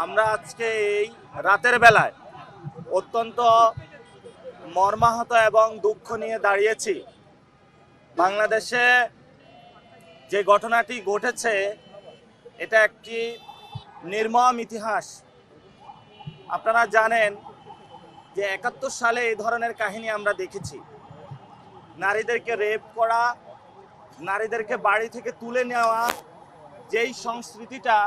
আমরা আজকে এই রাতের বেলায় অত্যন্ত মর্মাহত এবং দুঃখ নিয়ে দাঁড়িয়েছি। বাংলাদেশে যে ঘটনাটি ঘটেছে এটা একটি নির্মম ইতিহাস। আপনারা জানেন যে ৭১ সালে এই ধরনের কাহিনী আমরা দেখেছি। নারীদেরকে রেপ করা, নারীদেরকে বাড়ি থেকে তুলে নেওয়া, যেই সংস্কৃতিটা,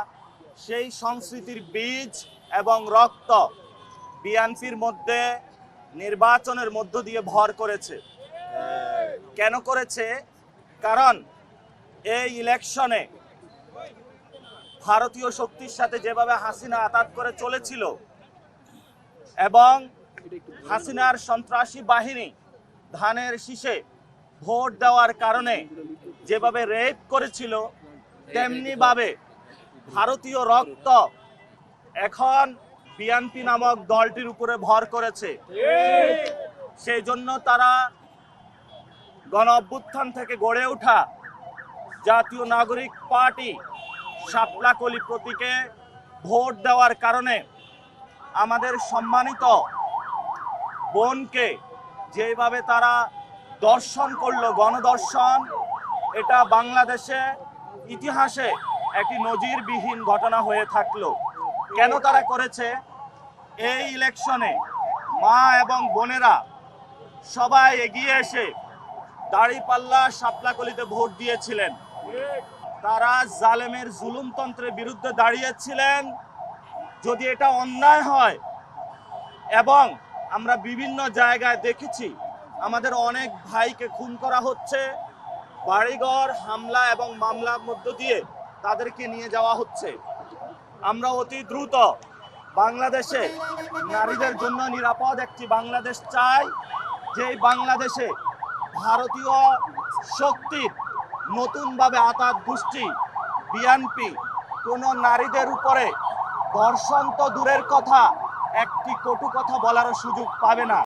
সেই সংস্কৃতির বীজ এবং রক্ত বিএনপির মধ্যে নির্বাচনের মধ্য দিয়ে ভর করেছে। কেন করেছে? কারণ এই ইলেকশনে ভারতীয় শক্তির সাথে যেভাবে হাসিনা আঁতাত করে চলেছিল এবং হাসিনার সন্ত্রাসী বাহিনী ধানের শীষে ভোট দেওয়ার কারণে যেভাবে রেপ করেছিল, তেমনি ভাবে ভারতীয় রক্ত এখন বিএনপি নামক দলটির উপরে ভর করেছে। সেই জন্য তারা গণ অভ্যুত্থান থেকে গড়ে ওঠা জাতীয় নাগরিক পার্টি শাপলাকলি প্রতীকে ভোট দেওয়ার কারণে আমাদের সম্মানিত বোনকে যেভাবে তারা দর্শন করলো, গণদর্শন, এটা বাংলাদেশে ইতিহাসে একটি নজিরবিহীন ঘটনা হয়ে থাকলো। কেন তারা করেছে? এই ইলেকশনে মা এবং বোনেরা সবাই এগিয়ে এসে দাঁড়িপাল্লা শাপলাকলিতে ভোট দিয়েছিলেন। তারা জালেমের জুলুমতন্ত্রের বিরুদ্ধে দাঁড়িয়েছিলেন। যদি এটা অন্যায় হয়, এবং আমরা বিভিন্ন জায়গায় দেখেছি আমাদের অনেক ভাইকে খুন করা হচ্ছে, বাড়িঘর হামলা এবং মামলার মধ্য দিয়ে তাদেরকে নিয়ে যাওয়া হচ্ছে। আমরা অতি দ্রুত বাংলাদেশে নারীদের জন্য নিরাপদ একটি বাংলাদেশ চাই, যেই বাংলাদেশে ভারতীয় শক্তির নতুনভাবে আঁতাত গোষ্ঠী বিএনপি কোনো নারীদের উপরে ধর্ষণ তো দূরের কথা, একটি কটু কথা বলারও সুযোগ পাবে না।